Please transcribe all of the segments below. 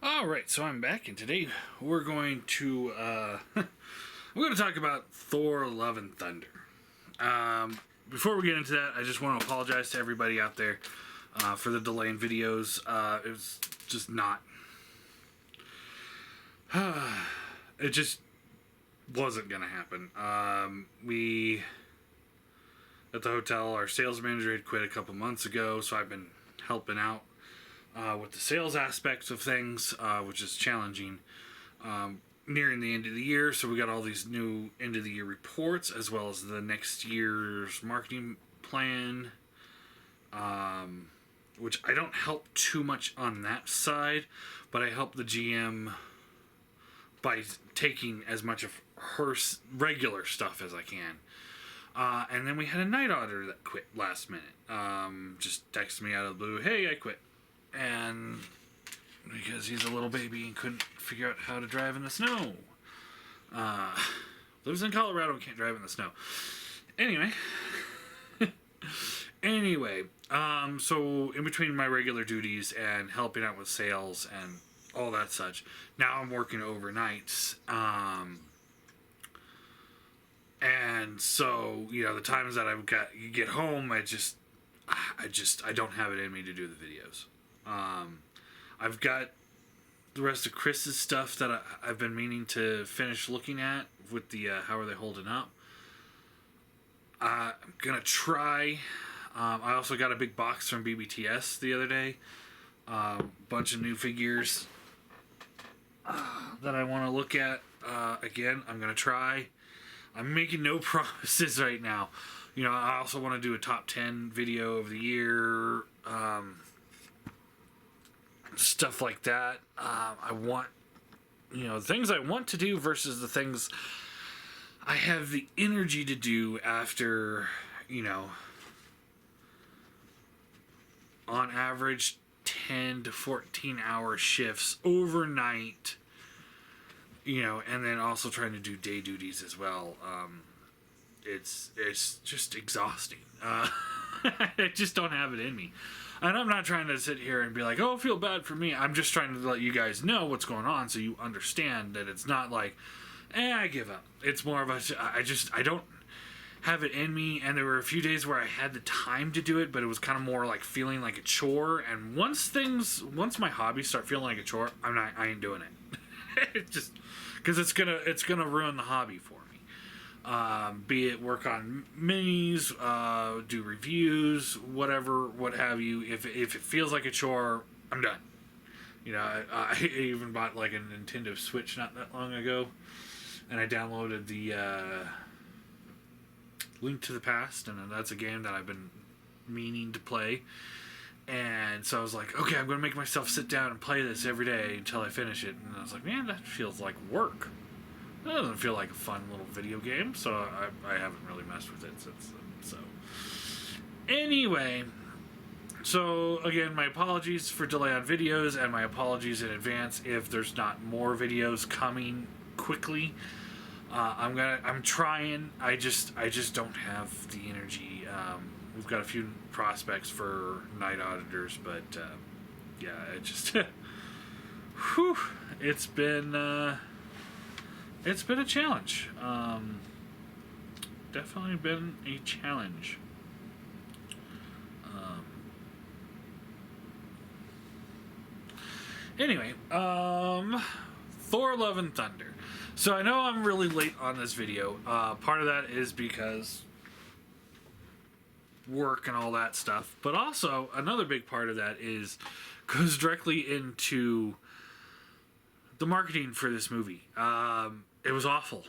All right, so I'm back, and today we're going to we're going to talk about Thor: Love and Thunder. Before we get into that, I just want to apologize to everybody out there for the delay in videos. It was just not. It just wasn't going to happen. We at the hotel, our sales manager had quit a couple months ago, so I've been helping out with the sales aspects of things, which is challenging. Nearing the end of the year, so we got all these new end of the year reports, as well as the next year's marketing plan, which I don't help too much on that side, but I help the GM by taking as much of her regular stuff as I can. And then we had a night auditor that quit last minute. Just texted me out of the blue, "Hey, I quit." And because he's a little baby and couldn't figure out how to drive in the snow. Lives in Colorado and can't drive in the snow. Anyway, so in between my regular duties and helping out with sales and all that such, now I'm working overnights. And so, the times that you get home, I don't have it in me to do the videos. I've got the rest of Chris's stuff that I've been meaning to finish looking at with the how are they holding up. I'm gonna try. I also got a big box from BBTS the other day. Bunch of new figures that I want to look at. Again, I'm gonna try. I'm making no promises right now. I also want to do a top 10 video of the year. Stuff like that. I want, things I want to do versus the things I have the energy to do after, on average 10 to 14 hour shifts overnight, and then also trying to do day duties as well. It's just exhausting. I just don't have it in me. And I'm not trying to sit here and be like, oh, feel bad for me. I'm just trying to let you guys know what's going on so you understand that it's not like, I give up. It's more of I don't have it in me. And there were a few days where I had the time to do it, but it was kind of more like feeling like a chore. And once my hobbies start feeling like a chore, I ain't doing it. It just, because it's gonna ruin the hobby for me. Be it work on minis, do reviews, whatever, what have you. If it feels like a chore, I'm done. I even bought like a Nintendo Switch not that long ago, and I downloaded the Link to the Past, and that's a game that I've been meaning to play. And so I was like, okay, I'm going to make myself sit down and play this every day until I finish it. And I was like, man, that feels like work. That doesn't feel like a fun little video game, so I haven't really messed with it since then. So, anyway, so again, my apologies for delay on videos, and my apologies in advance if there's not more videos coming quickly. I'm trying. I just don't have the energy. We've got a few prospects for night auditors, but yeah, it just whew, it's been a challenge. Definitely been a challenge. Anyway, Thor: Love and Thunder. So I know I'm really late on this video. Part of that is because work and all that stuff, but also another big part of that goes directly into the marketing for this movie. It was awful.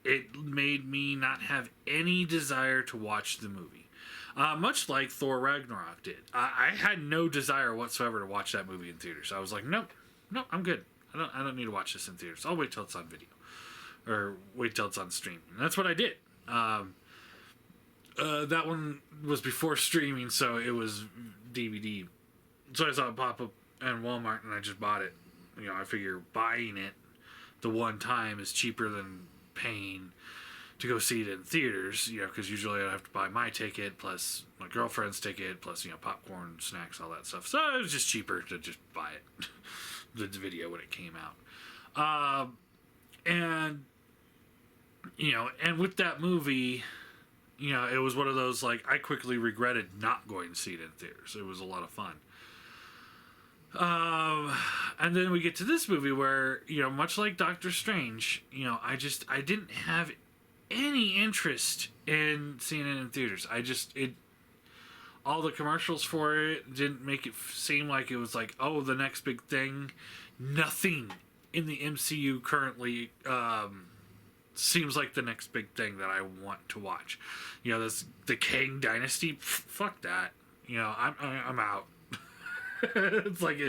It made me not have any desire to watch the movie. Much like Thor Ragnarok did. I had no desire whatsoever to watch that movie in theaters. I was like, nope, I'm good. I don't need to watch this in theaters. I'll wait till it's on video. Or wait till it's on streaming. And that's what I did. That one was before streaming, so it was DVD. So I saw it pop up in Walmart, and I just bought it. I figure buying it the one time is cheaper than paying to go see it in theaters, because usually I'd have to buy my ticket plus my girlfriend's ticket plus popcorn, snacks, all that stuff. So it was just cheaper to just buy it, the video when it came out, and and with that movie, it was one of those like I quickly regretted not going to see it in theaters. It was a lot of fun. And then we get to this movie where much like Doctor Strange, I didn't have any interest in seeing it in theaters. All the commercials for it didn't make it seem like it was like, oh, the next big thing. Nothing in the MCU currently seems like the next big thing that I want to watch. The Kang Dynasty, fuck that. I'm out. It's like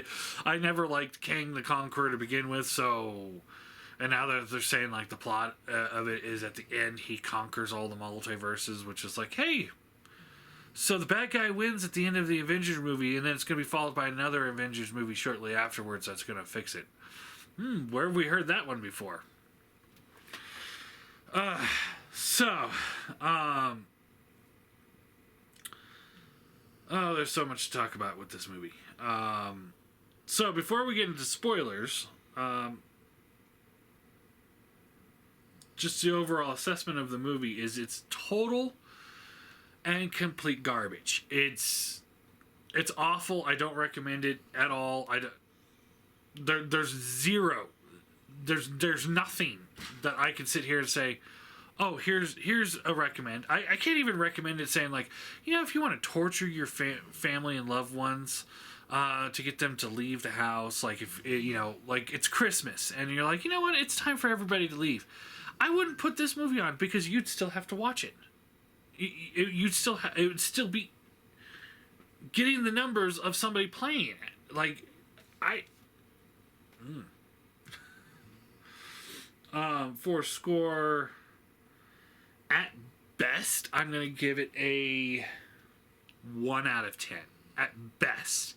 I never liked Kang the Conqueror to begin with, so. And now that they're saying like the plot of it is at the end he conquers all the multiverses, which is like, hey, so the bad guy wins at the end of the Avengers movie, and then it's going to be followed by another Avengers movie shortly afterwards that's going to fix it. Where have we heard that one before? There's so much to talk about with this movie. So before we get into spoilers, just the overall assessment of the movie is it's total and complete garbage. It's awful. I don't recommend it at all. There's zero. There's nothing that I can sit here and say, oh, here's a recommend. I can't even recommend it saying like, if you want to torture your family and loved ones to get them to leave the house, like if like it's Christmas and you're like, you know what, it's time for everybody to leave. I wouldn't put this movie on because you'd still have to watch it. It would still be getting the numbers of somebody playing it. Like, for score, at best, I'm going to give it a 1 out of 10. At best.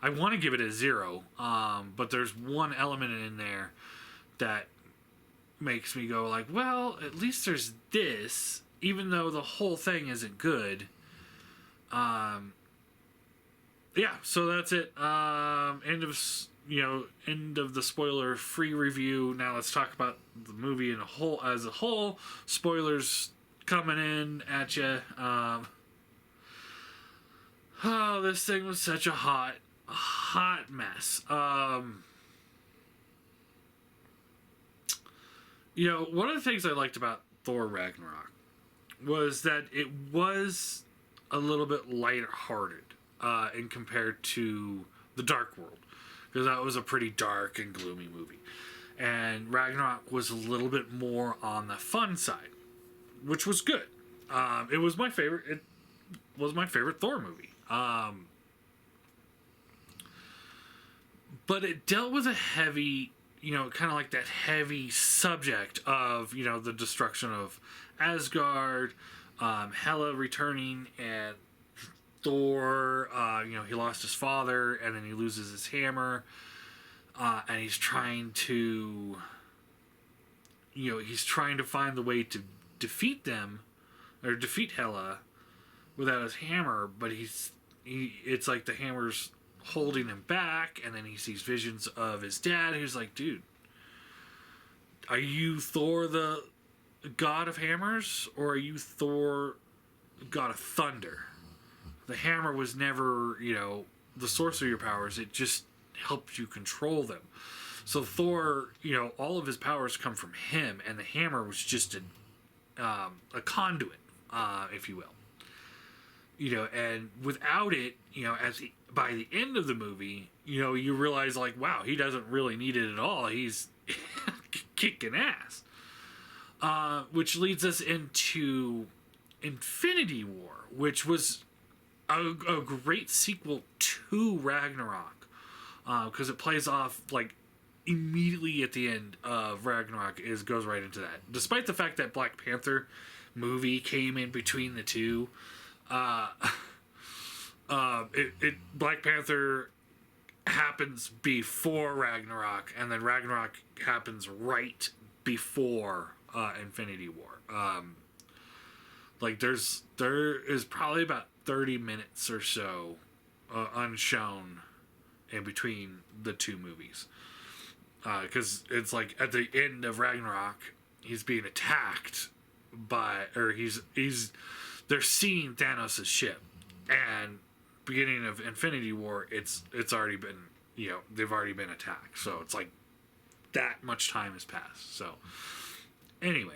I want to give it a 0, but there's one element in there that makes me go like, well, at least there's this, even though the whole thing isn't good. Yeah, so that's it. End of the spoiler free review. Now let's talk about the movie as a whole. Spoilers coming in at you. Oh, this thing was such a hot mess. One of the things I liked about Thor Ragnarok was that it was a little bit lighthearted in compared to The Dark World, because that was a pretty dark and gloomy movie. And Ragnarok was a little bit more on the fun side, which was good. It was my favorite. It was my favorite Thor movie. But it dealt with a heavy, kind of like that heavy subject of, the destruction of Asgard, Hela returning, and Thor, he lost his father, and then he loses his hammer, and he's trying to, find the way to defeat them, or defeat Hela, without his hammer, but it's like the hammer's holding him back, and then he sees visions of his dad, who's like, dude, are you Thor the god of hammers, or are you Thor god of thunder? The hammer was never, the source of your powers. It just helped you control them. So Thor, all of his powers come from him, and the hammer was just a conduit, if you will. And without it, by the end of the movie, you realize like, wow, he doesn't really need it at all. He's kicking ass. Which leads us into Infinity War, which was a great sequel to Ragnarok, because it plays off like immediately at the end of Ragnarok goes right into that. Despite the fact that Black Panther movie came in between the two, Black Panther happens before Ragnarok, and then Ragnarok happens right before Infinity War. Like there is probably about 30 minutes or so unshown in between the two movies, because it's like at the end of Ragnarok, he's being attacked by, or they're seeing Thanos' ship, and beginning of Infinity War, it's already been, they've already been attacked, so it's like that much time has passed. So anyway,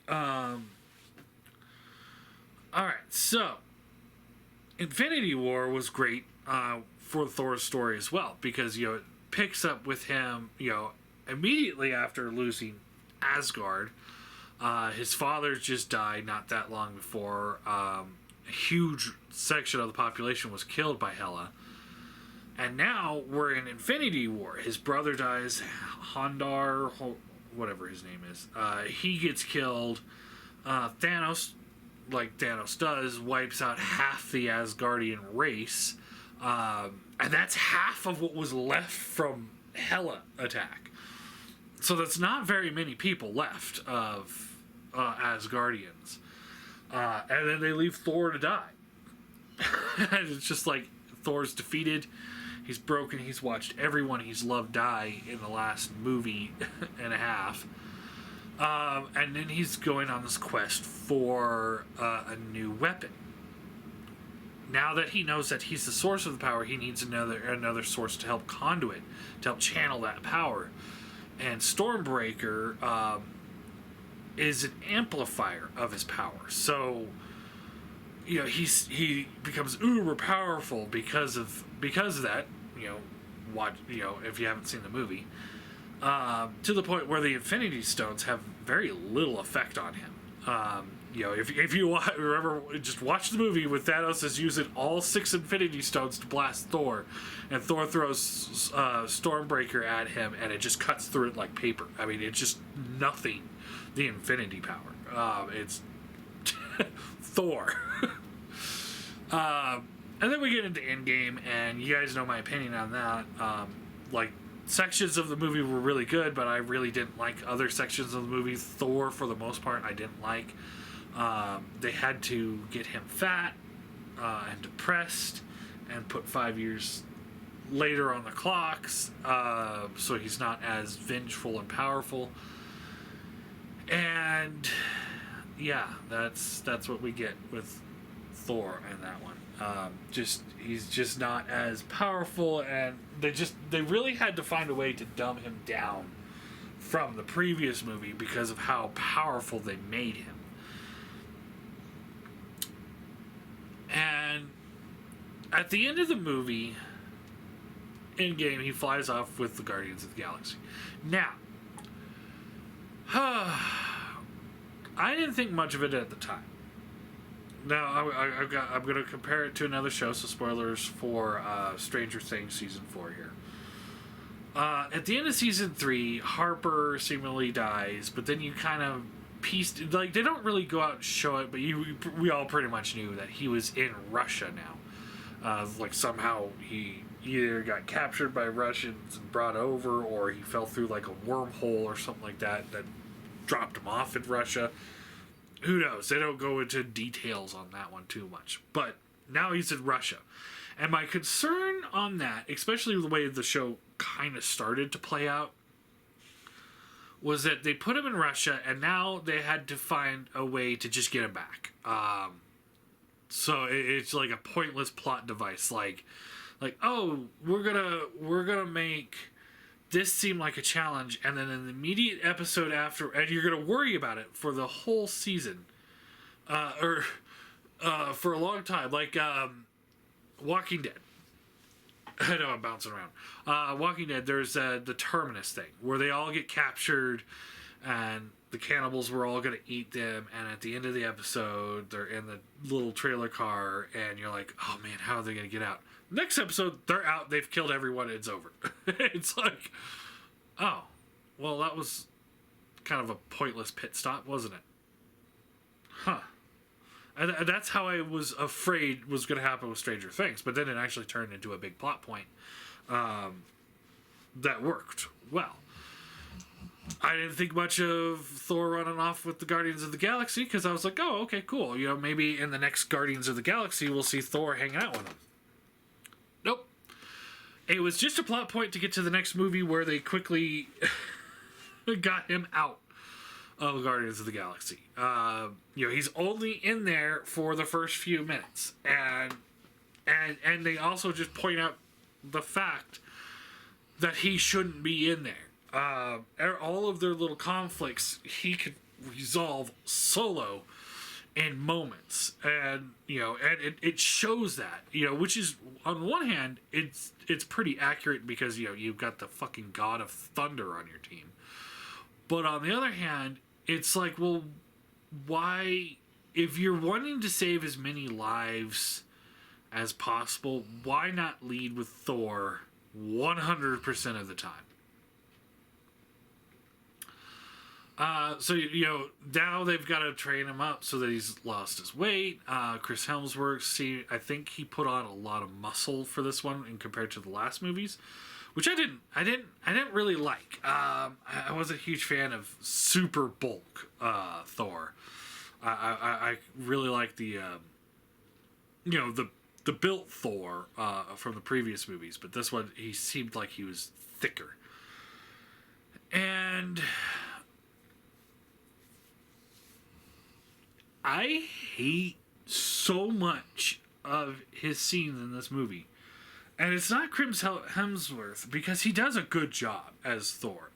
all right, so Infinity War was great for Thor's story as well, because it picks up with him immediately after losing Asgard. His father just died not that long before. A huge section of the population was killed by Hela. And now we're in Infinity War. His brother dies, Hondar, whatever his name is. He gets killed. Thanos, like Thanos does, wipes out half the Asgardian race. And that's half of what was left from Hela attack. So that's not very many people left of Asgardians. And then they leave Thor to die. And it's just like Thor's defeated. He's broken. He's watched everyone he's loved die in the last movie and a half. And then he's going on this quest for a new weapon. Now that he knows that he's the source of the power, he needs another source to help conduit, to help channel that power. And Stormbreaker is an amplifier of his power. So, he becomes uber powerful because of that. If you haven't seen the movie, to the point where the Infinity Stones have very little effect on him. If you remember, just watch the movie with Thanos is using all 6 Infinity Stones to blast Thor, and Thor throws Stormbreaker at him, and it just cuts through it like paper. I mean, it's just nothing. The Infinity power. It's Thor. And then we get into Endgame, and you guys know my opinion on that. Sections of the movie were really good, but I really didn't like other sections of the movie. Thor, for the most part, I didn't like. They had to get him fat and depressed and put 5 years later on the clocks, so he's not as vengeful and powerful. And yeah, that's what we get with Thor in that one. He's just not as powerful, and they really had to find a way to dumb him down from the previous movie because of how powerful they made him. And at the end of the movie, Endgame, he flies off with the Guardians of the Galaxy. Now, I didn't think much of it at the time. Now, I'm going to compare it to another show, so spoilers for Stranger Things Season 4 here. At the end of Season 3, Harper seemingly dies, but then you kind of pieced... Like, they don't really go out and show it, but we all pretty much knew that he was in Russia now. Somehow he either got captured by Russians and brought over, or he fell through, like, a wormhole or something like that dropped him off in Russia. Who knows? They don't go into details on that one too much. But now he's in Russia. And my concern on that, especially the way the show kind of started to play out, was that they put him in Russia, and now they had to find a way to just get him back. So it's like a pointless plot device. Like, oh, we're gonna make this seem like a challenge, and then in the immediate episode after, and you're going to worry about it for the whole season, or for a long time, like Walking Dead. I know I'm bouncing around. Walking Dead, there's the Terminus thing, where they all get captured, and the cannibals were all going to eat them, and at the end of the episode, they're in the little trailer car, and you're like, oh man, how are they going to get out? Next episode, they're out, they've killed everyone, it's over. It's like, oh, well, that was kind of a pointless pit stop, wasn't it? Huh. And that's how I was afraid was going to happen with Stranger Things, but then it actually turned into a big plot point that worked well. I didn't think much of Thor running off with the Guardians of the Galaxy because I was like, oh, okay, cool. You know, maybe in the next Guardians of the Galaxy we'll see Thor hanging out with him. Nope. It was just a plot point to get to the next movie where they quickly got him out of Guardians of the Galaxy. You know, he's only in there for the first few minutes, and they also just point out the fact that he shouldn't be in there. All of their little conflicts he could resolve solo in moments, and you know, and it shows that, you know, which is, on one hand, it's pretty accurate because, you know, you've got the fucking God of Thunder on your team, but on the other hand, it's like, well, why, if you're wanting to save as many lives as possible, why not lead with Thor 100% of the time? So, you know, now they've got to train him up so that he's lost his weight. Chris Hemsworth, I think he put on a lot of muscle for this one in compared to the last movies, which I didn't really like. I wasn't a huge fan of super bulk Thor. I really like the you know, the built Thor from the previous movies, but this one, he seemed like he was thicker. And I hate so much of his scenes in this movie. And it's not Chris Hemsworth, because he does a good job as Thor.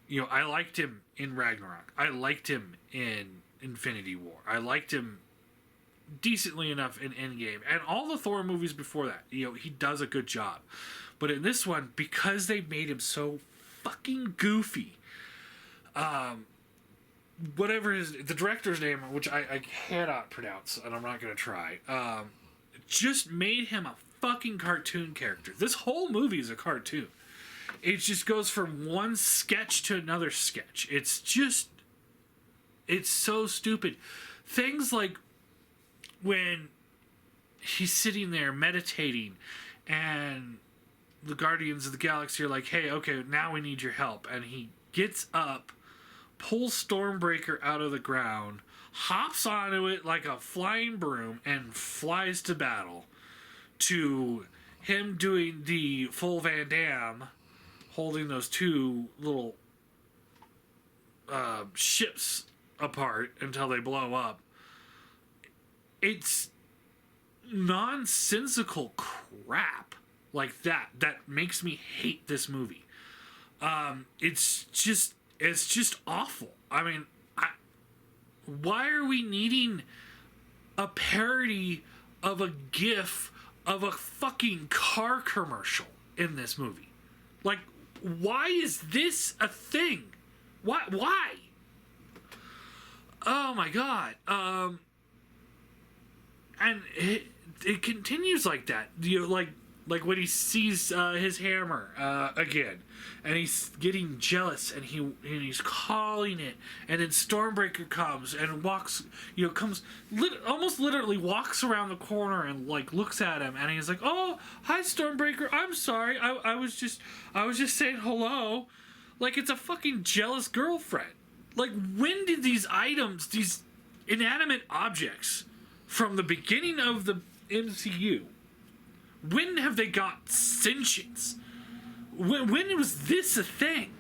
You know, I liked him in Ragnarok. I liked him in Infinity War. I liked him decently enough in Endgame. And all the Thor movies before that, you know, he does a good job. But in this one, because they made him so fucking goofy, whatever the director's name, which I cannot pronounce, and I'm not going to try, just made him a fucking cartoon character. This whole movie is a cartoon. It just goes from one sketch to another sketch. It's so stupid. Things like when he's sitting there meditating and the Guardians of the Galaxy are like, hey, okay, now we need your help. And he gets up, pulls Stormbreaker out of the ground, hops onto it like a flying broom, and flies to battle, to him doing the full Van Damme, holding those two little ships apart until they blow up. It's nonsensical crap like that makes me hate this movie. It's just awful. I mean, why are we needing a parody of a GIF of a fucking car commercial in this movie? Like, why is this a thing? Why? Oh my god. And it continues like that. You know, like when he sees his hammer again, and he's getting jealous, and he's calling it, and then Stormbreaker comes and walks, you know, almost literally walks around the corner and like looks at him, and he's like, "Oh, hi Stormbreaker, I'm sorry, I was just saying hello," like it's a fucking jealous girlfriend. Like, when did these items, these inanimate objects from the beginning of the MCU, when have they got sentience? When was this a thing?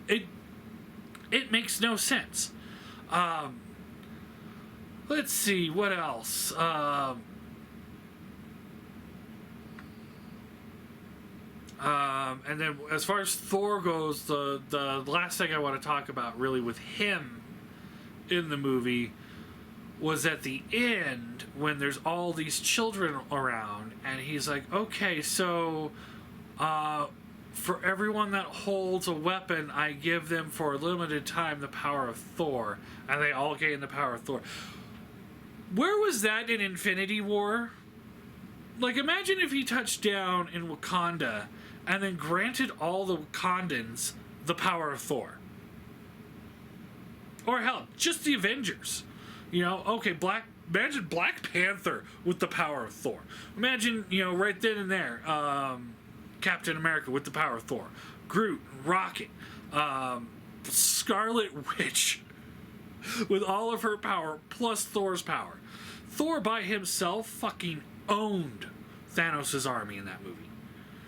It makes no sense. Let's see, what else? And then as far as Thor goes, the last thing I want to talk about really with him in the movie was at the end when there's all these children around, and he's like, okay, so for everyone that holds a weapon, I give them for a limited time the power of Thor, and they all gain the power of Thor. Where was that in Infinity War? Like, imagine if he touched down in Wakanda and then granted all the Wakandans the power of Thor. Or hell, just the Avengers. You know, okay, imagine Black Panther with the power of Thor. Imagine, you know, right then and there, Captain America with the power of Thor. Groot, Rocket. Scarlet Witch, with all of her power plus Thor's power. Thor by himself fucking owned Thanos' army in that movie.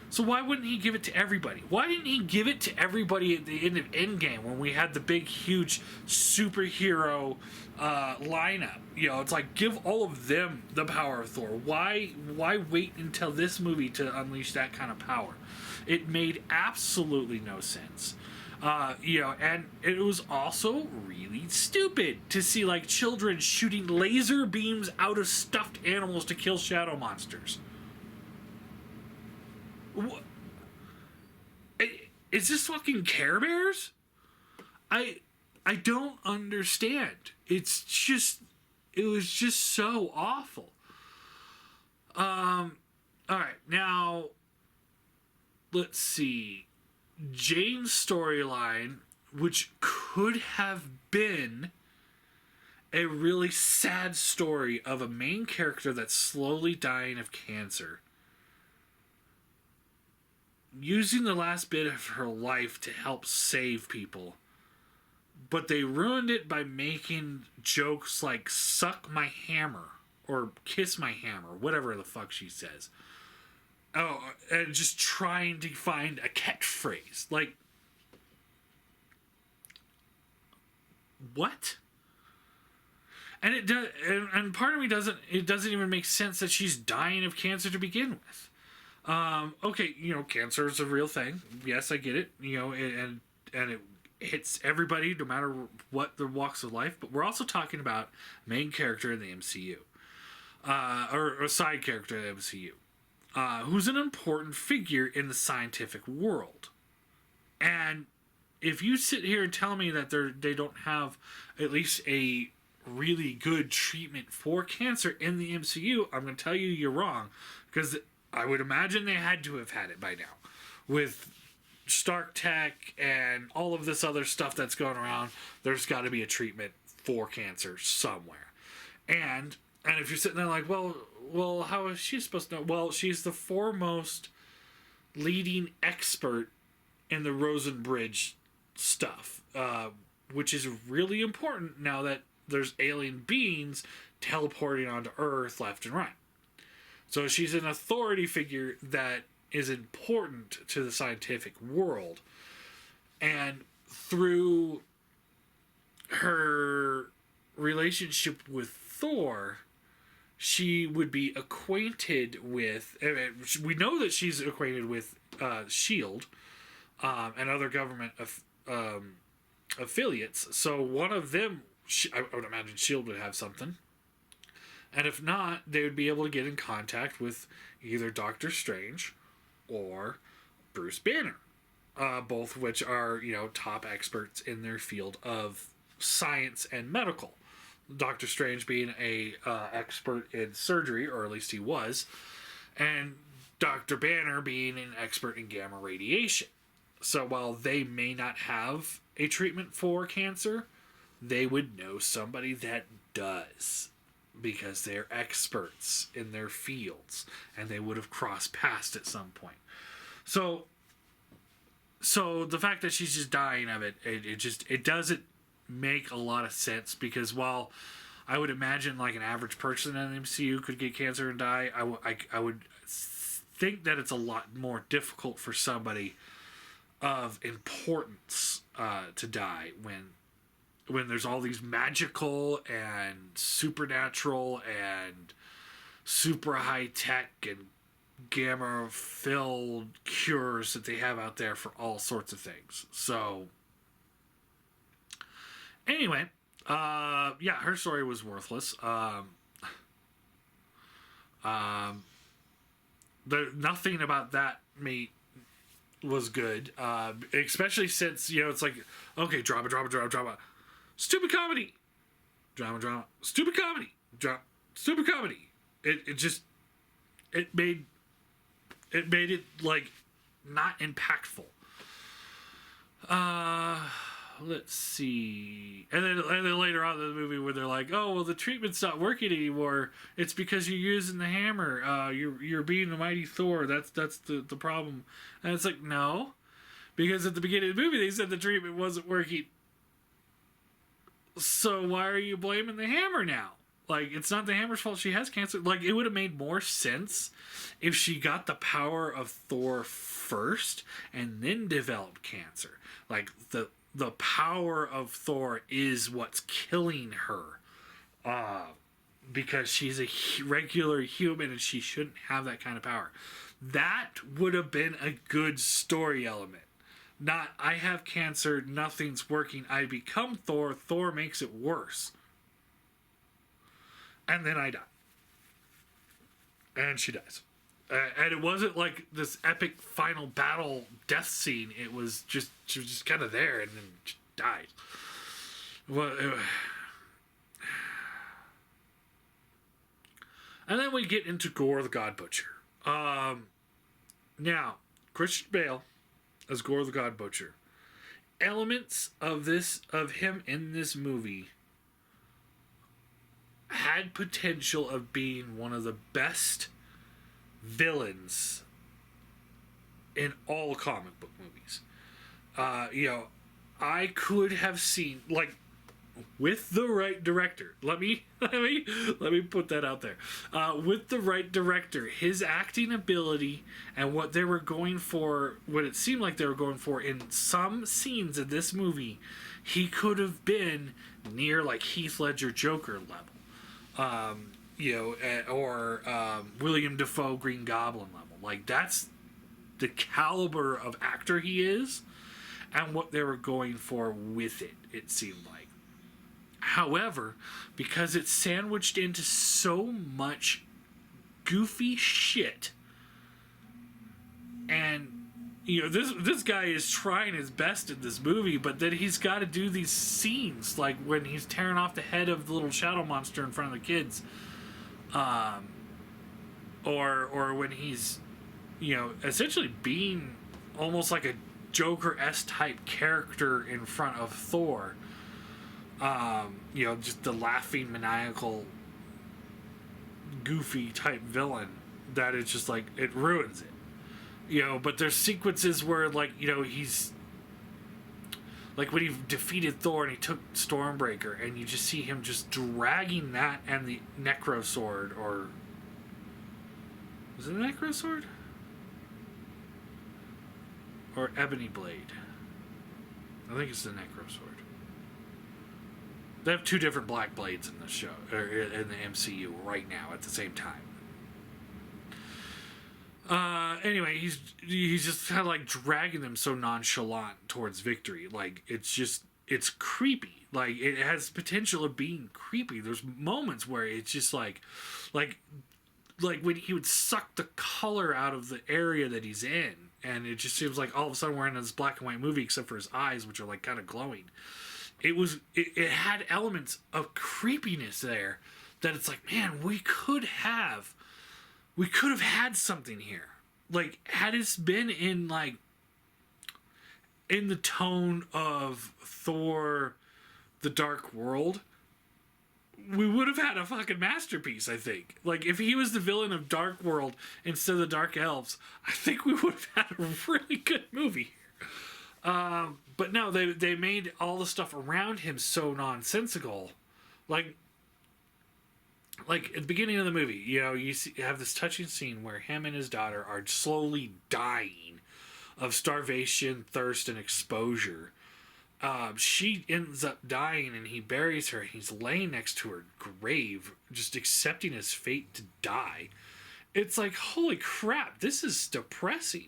So why wouldn't he give it to everybody? Why didn't he give it to everybody at the end of Endgame when we had the big, huge superhero lineup? You know, it's like, give all of them the power of Thor. Why wait until this movie to unleash that kind of power? It made absolutely no sense. You know, and it was also really stupid to see, like, children shooting laser beams out of stuffed animals to kill shadow monsters. What? Is this fucking Care Bears? I don't understand. It was just so awful. All right, now let's see. Jane's storyline, which could have been a really sad story of a main character that's slowly dying of cancer, using the last bit of her life to help save people, but they ruined it by making jokes like "suck my hammer" or "kiss my hammer," whatever the fuck she says. Oh, and just trying to find a catchphrase. Like, what? And it does, and part of me doesn't. It doesn't even make sense that she's dying of cancer to begin with. Okay, you know, cancer is a real thing. Yes, I get it. You know, and it hits everybody, no matter what their walks of life. But we're also talking about main character in the MCU, or a side character in the MCU. Who's an important figure in the scientific world. And if you sit here and tell me that they don't have at least a really good treatment for cancer in the MCU, I'm going to tell you you're wrong. Because I would imagine they had to have had it by now. With Stark Tech and all of this other stuff that's going around, there's got to be a treatment for cancer somewhere. And if you're sitting there like, well, how is she supposed to know? Well, she's the foremost leading expert in the Rosen Bridge stuff, which is really important now that there's alien beings teleporting onto Earth left and right. So she's an authority figure that is important to the scientific world. And through her relationship with Thor, she would be acquainted with. We know that she's acquainted with S.H.I.E.L.D. And other government affiliates. So one of them, I would imagine S.H.I.E.L.D. would have something. And if not, they would be able to get in contact with either Doctor Strange or Bruce Banner. Both of which are, you know, top experts in their field of science and medical. Doctor Strange being a expert in surgery, or at least he was, and Dr. Banner being an expert in gamma radiation. So while they may not have a treatment for cancer, they would know somebody that does, because they're experts in their fields, and they would have crossed paths at some point. So the fact that she's just dying of it, it doesn't make a lot of sense, because while I would imagine like an average person in the MCU could get cancer and die, I would think that it's a lot more difficult for somebody of importance to die when there's all these magical and supernatural and super high tech and gamma filled cures that they have out there for all sorts of things. So anyway, yeah, her story was worthless. Nothing about that was good, especially since, you know, it's like, okay, drama, stupid comedy, drama, stupid comedy, stupid comedy. It made it like not impactful. Let's see. And then later on in the movie where they're like, oh, well, the treatment's not working anymore. It's because you're using the hammer. You're being the mighty Thor. That's the problem. And it's like, no. Because at the beginning of the movie, they said the treatment wasn't working. So why are you blaming the hammer now? Like, it's not the hammer's fault she has cancer. Like, it would have made more sense if she got the power of Thor first and then developed cancer. Like, the power of Thor is what's killing her. Because she's a regular human and she shouldn't have that kind of power. That would have been a good story element. Not, I have cancer, nothing's working, I become Thor, Thor makes it worse. And then I die. And she dies. And it wasn't like this epic final battle death scene. It was just, she was just kind of there and then she died. Well, and then we get into Gore the God Butcher. Now, Christian Bale as Gore the God Butcher. Elements of him in this movie had potential of being one of the best villains in all comic book movies. I could have seen, like, with the right director. Let me put that out there. With the right director, his acting ability and what they were going for, what it seemed like they were going for in some scenes of this movie, he could have been near like Heath Ledger Joker level, or William Dafoe Green Goblin level. Like, that's the caliber of actor he is, and what they were going for with it. It seemed like. However, because it's sandwiched into so much goofy shit, and this guy is trying his best in this movie, but then he's got to do these scenes like when he's tearing off the head of the little shadow monster in front of the kids, or when he's essentially being almost like a Joker-esque type character in front of Thor. Just the laughing, maniacal, goofy type villain that it's just like, it ruins it. But there's sequences where, he's, like when he defeated Thor and he took Stormbreaker, and you just see him just dragging that and the Necro Sword, or... Was it a Necro Sword? Or Ebony Blade? I think it's the Necro Sword. They have two different Black Blades in the show, or in the MCU right now at the same time. Anyway, he's just kind of like dragging them so nonchalant towards victory. Like, it's creepy. Like, it has potential of being creepy. There's moments where it's just like when he would suck the color out of the area that he's in, and it just seems like all of a sudden we're in this black and white movie, except for his eyes, which are like kind of glowing. It had elements of creepiness there that it's like, man, we could have had something here. Like, had it been in the tone of Thor the Dark World, we would have had a fucking masterpiece, I think. Like, if he was the villain of Dark World instead of the Dark Elves, I think we would have had a really good movie here. But no, they made all the stuff around him so nonsensical. Like at the beginning of the movie, you have this touching scene where him and his daughter are slowly dying of starvation, thirst, and exposure. She ends up dying, and he buries her, and he's laying next to her grave, just accepting his fate to die. It's like, holy crap, this is depressing.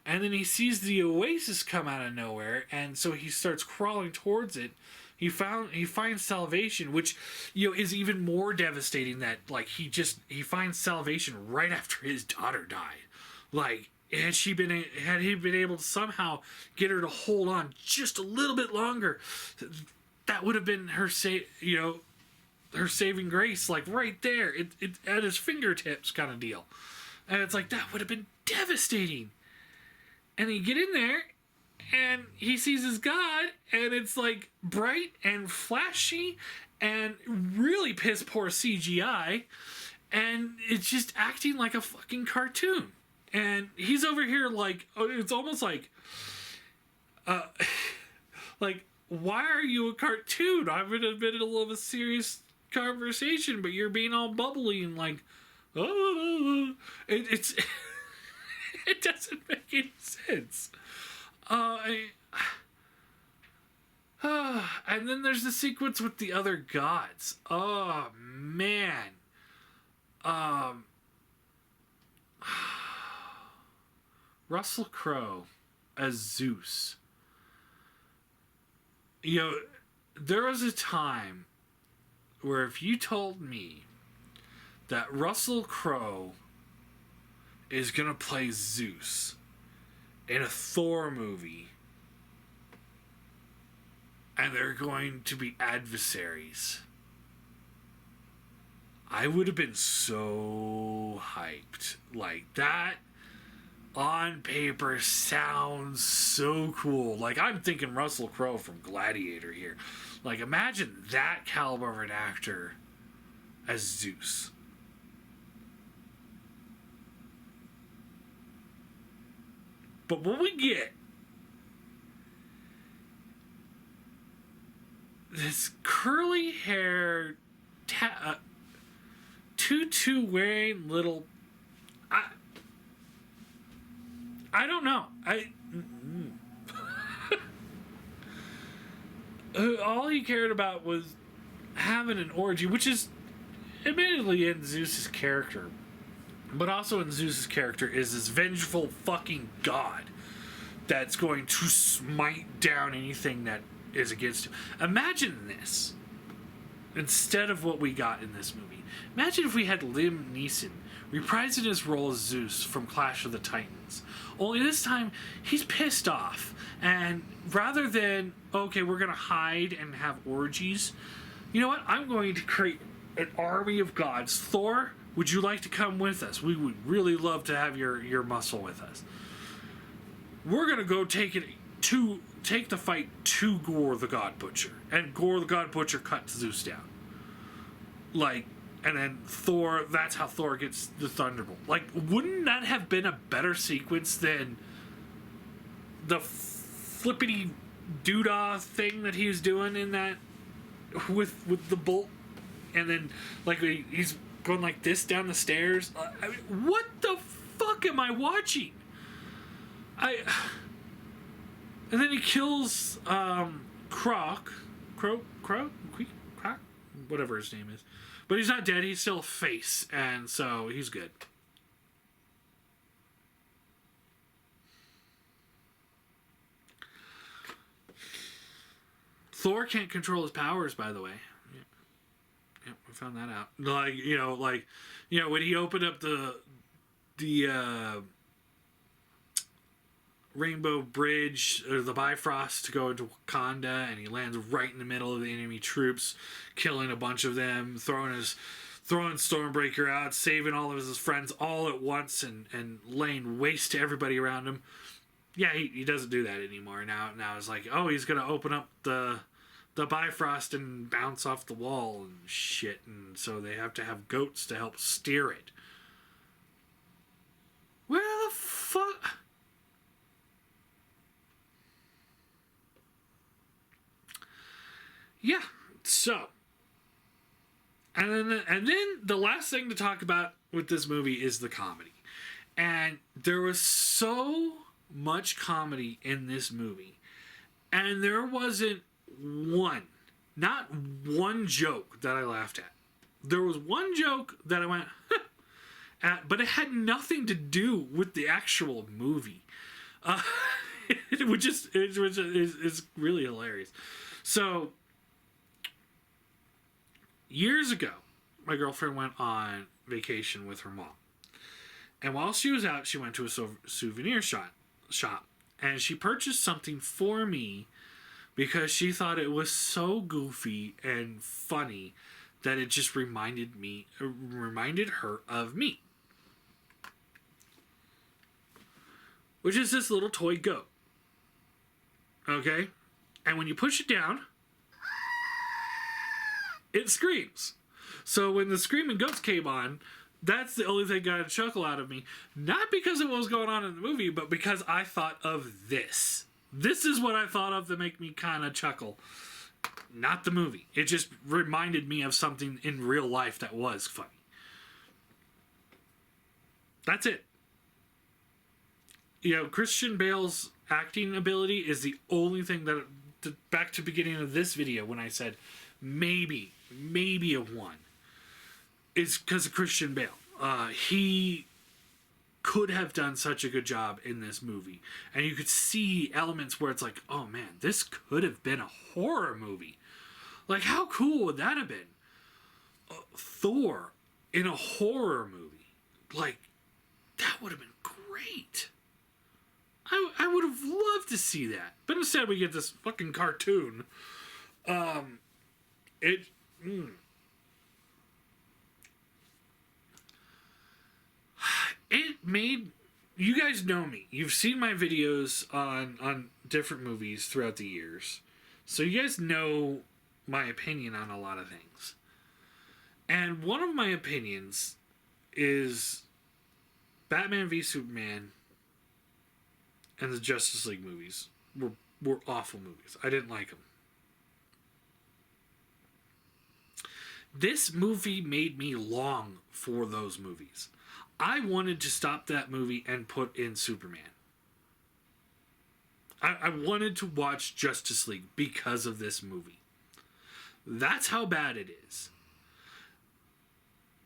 And then he sees the oasis come out of nowhere, and so he starts crawling towards it. He finds salvation, which is even more devastating. That he finds salvation right after his daughter died. Like, had he been able to somehow get her to hold on just a little bit longer, that would have been her her saving grace, like right there, it at his fingertips kind of deal. And it's like, that would have been devastating. And you get in there, and he sees his god, and it's like bright and flashy and really piss poor CGI, and it's just acting like a fucking cartoon. And he's over here like, it's almost like Uh, like, why are you a cartoon? I'm in the middle of a serious conversation, but you're being all bubbly and like, oh, it's it doesn't make any sense. And then there's the sequence with the other gods. Oh man. Um, Russell Crowe as Zeus. You know, there was a time where if you told me that Russell Crowe is gonna play Zeus in a Thor movie and they're going to be adversaries, I would have been so hyped. Like, that on paper sounds so cool. Like, I'm thinking Russell Crowe from Gladiator here. Like, imagine that caliber of an actor as Zeus. But what we get, this curly hair tutu wearing little, I don't know. All he cared about was having an orgy, which is admittedly in Zeus's character, but also in Zeus's character is this vengeful fucking god that's going to smite down anything that is against him. Imagine this instead of what we got in this movie. Imagine if we had Liam Neeson reprising his role as Zeus from Clash of the Titans. Only this time, he's pissed off. And rather than, okay, we're going to hide and have orgies, you know what? I'm going to create an army of gods. Thor, would you like to come with us? We would really love to have your muscle with us. We're going to go take the fight to Gore the God Butcher. And Gore the God Butcher cuts Zeus down. Like, and then Thor, that's how Thor gets the Thunderbolt. Like, wouldn't that have been a better sequence than the flippity doodah thing that he's doing in that with the bolt? And then, like, he's going like this down the stairs. I mean, what the fuck am I watching? And then he kills Croc, whatever his name is. But he's not dead, he's still a face, and so he's good. Thor can't control his powers, by the way. Yeah, we found that out. Like, when he opened up the Rainbow Bridge, or the Bifrost, to go into Wakanda, and he lands right in the middle of the enemy troops, killing a bunch of them, throwing Stormbreaker out, saving all of his friends all at once, and laying waste to everybody around him. Yeah, he doesn't do that anymore. Now it's like, oh, he's gonna open up the Bifrost and bounce off the wall and shit, and so they have to have goats to help steer it. Where the fuck? Yeah, so, and then the last thing to talk about with this movie is the comedy. And there was so much comedy in this movie, and there wasn't not one joke that I laughed at. There was one joke that I went, at, but it had nothing to do with the actual movie, which is really hilarious. So, years ago, my girlfriend went on vacation with her mom. And while she was out, she went to a souvenir shop. And she purchased something for me because she thought it was so goofy and funny that it just reminded her of me. Which is this little toy goat. Okay? And when you push it down, it screams. So when the screaming goats came on, that's the only thing that got a chuckle out of me. Not because of what was going on in the movie, but because I thought of this. This is what I thought of to make me kind of chuckle. Not the movie. It just reminded me of something in real life that was funny. That's it. You know, Christian Bale's acting ability is the only thing that, back to the beginning of this video when I said maybe a 1, is because of Christian Bale. He could have done such a good job in this movie. And you could see elements where it's like, oh man, this could have been a horror movie. Like, how cool would that have been? Thor in a horror movie. Like, that would have been great. I would have loved to see that. But instead we get this fucking cartoon. It made... You guys know me. You've seen my videos on different movies throughout the years. So you guys know my opinion on a lot of things. And one of my opinions is Batman v Superman and the Justice League movies were awful movies. I didn't like them. This movie made me long for those movies. I wanted to stop that movie and put in Superman. I wanted to watch Justice League because of this movie. That's how bad it is.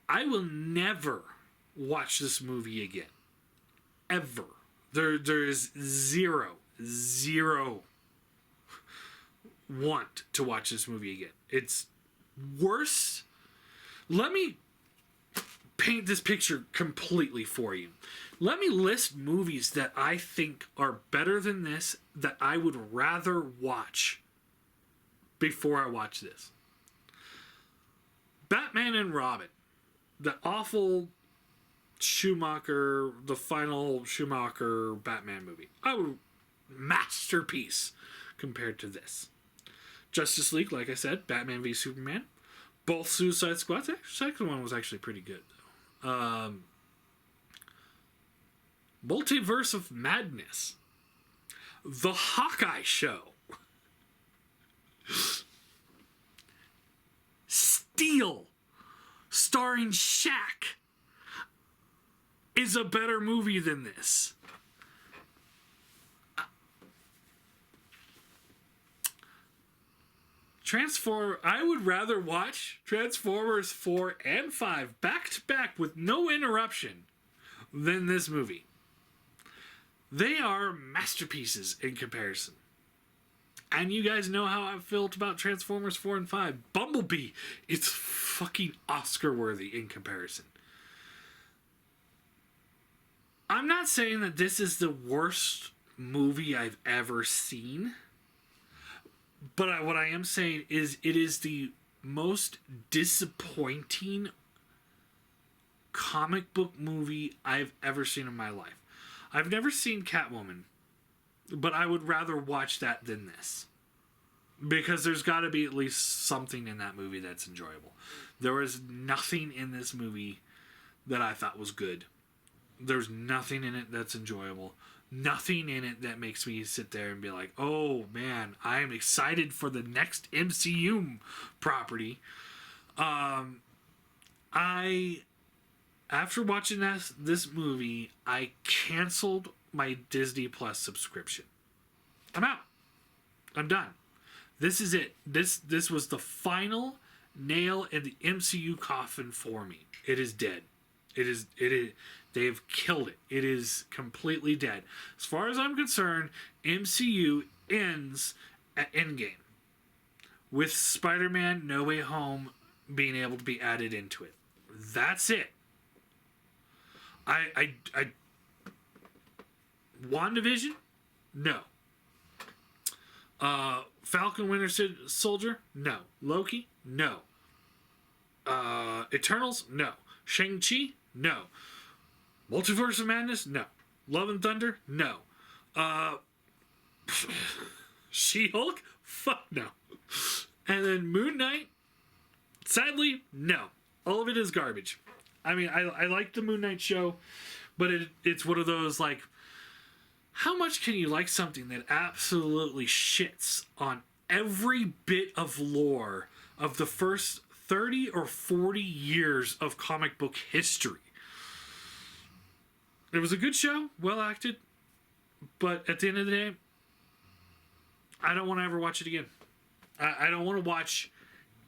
I will never watch this movie again. Ever. There is zero want to watch this movie again. It's worse. Let me paint this picture completely for you. Let me list movies that I think are better than this, that I would rather watch before I watch this. Batman and Robin. The awful Schumacher, the final Schumacher Batman movie. Masterpiece compared to this. Justice League, like I said, Batman v Superman. Both Suicide Squads. The second one was actually pretty good, though. Multiverse of Madness. The Hawkeye Show. Steel, starring Shaq, is a better movie than this. I would rather watch Transformers 4 and 5 back to back with no interruption than this movie. They are masterpieces in comparison. And you guys know how I felt about Transformers 4 and 5. Bumblebee, it's fucking Oscar worthy in comparison. I'm not saying that this is the worst movie I've ever seen. But what I am saying is it is the most disappointing comic book movie I've ever seen in my life. I've never seen Catwoman, but I would rather watch that than this. Because there's got to be at least something in that movie that's enjoyable. There was nothing in this movie that I thought was good. There's nothing in it that's enjoyable. Nothing in it that makes me sit there and be like, oh man, I am excited for the next MCU property. After watching this movie, I canceled my Disney Plus subscription. I'm out. I'm done. This is it. This was the final nail in the MCU coffin for me. It is dead. It is. They've killed it. It is completely dead. As far as I'm concerned, MCU ends at Endgame, with Spider-Man No Way Home being able to be added into it. That's it. WandaVision? No. Falcon Winter Soldier? No. Loki? No. Eternals? No. Shang-Chi? No. Multiverse of Madness? No. Love and Thunder? No. She-Hulk? Fuck no. And then Moon Knight? Sadly, no. All of it is garbage. I mean, I like the Moon Knight show, but it's one of those, like, how much can you like something that absolutely shits on every bit of lore of the first 30 or 40 years of comic book history? It was a good show, well acted, but at the end of the day, I don't want to ever watch it again. I don't want to watch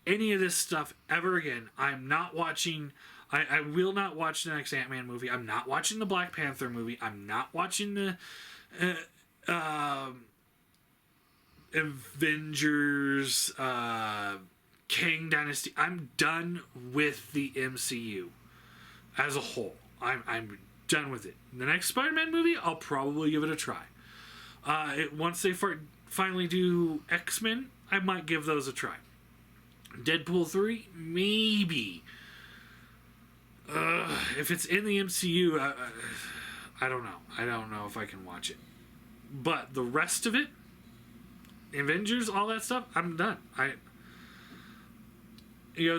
any of this stuff ever again. I'm not watching. I will not watch the next Ant-Man movie. I'm not watching the Black Panther movie. I'm not watching the Avengers, King Dynasty. I'm done with the MCU as a whole. I'm done with it. The next Spider-Man movie, I'll probably give it a try. Once they finally do X-Men, I might give those a try. Deadpool 3, maybe. If it's in the MCU, I don't know. I don't know if I can watch it. But the rest of it, Avengers, all that stuff, I'm done.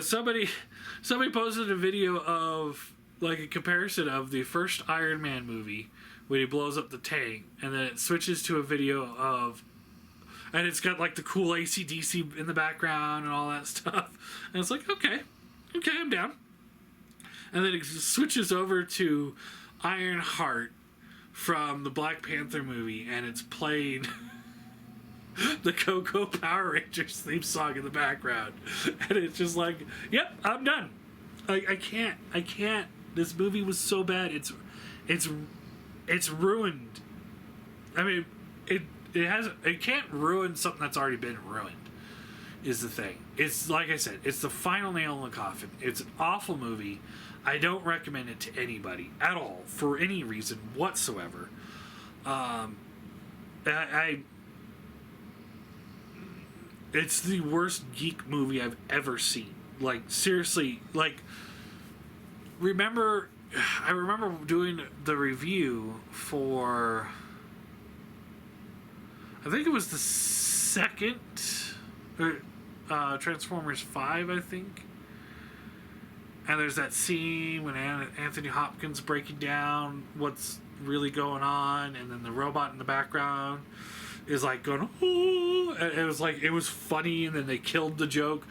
Somebody posted a video of like a comparison of the first Iron Man movie when he blows up the tank, and then it switches to a video of, and it's got like the cool AC/DC in the background and all that stuff, and it's like, okay, I'm down. And then it switches over to Ironheart from the Black Panther movie, and it's playing the Coco Power Rangers theme song in the background, and it's just like, yep, I'm done. I can't. This movie was so bad. It's ruined. I mean, it can't ruin something that's already been ruined, is the thing. It's like I said, it's the final nail in the coffin. It's an awful movie. I don't recommend it to anybody at all for any reason whatsoever. It's the worst geek movie I've ever seen. Like, seriously, like, I remember doing the review for, I think it was the second Transformers 5, I think. And there's that scene when Anthony Hopkins breaking down what's really going on, and then the robot in the background is like going, oh, and it was funny, and then they killed the joke.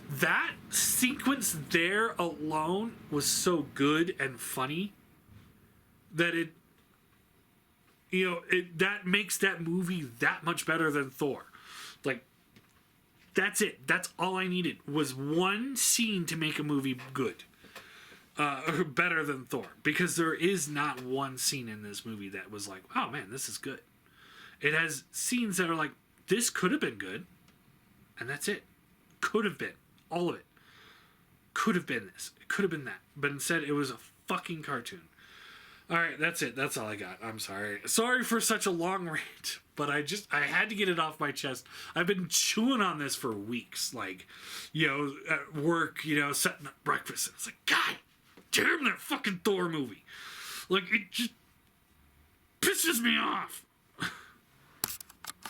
That sequence there alone was so good and funny that that makes that movie that much better than Thor. Like, that's it. That's all I needed was one scene to make a movie good. Or better than Thor. Because there is not one scene in this movie that was like, oh man, this is good. It has scenes that are like, this could have been good. And that's it. Could have been. All of it. Could have been this. It could have been that. But instead, it was a fucking cartoon. Alright, that's it. That's all I got. I'm sorry. Sorry for such a long rant. But I had to get it off my chest. I've been chewing on this for weeks. Like, at work, setting up breakfast. And it's like, God damn that fucking Thor movie. Like, it just pisses me off.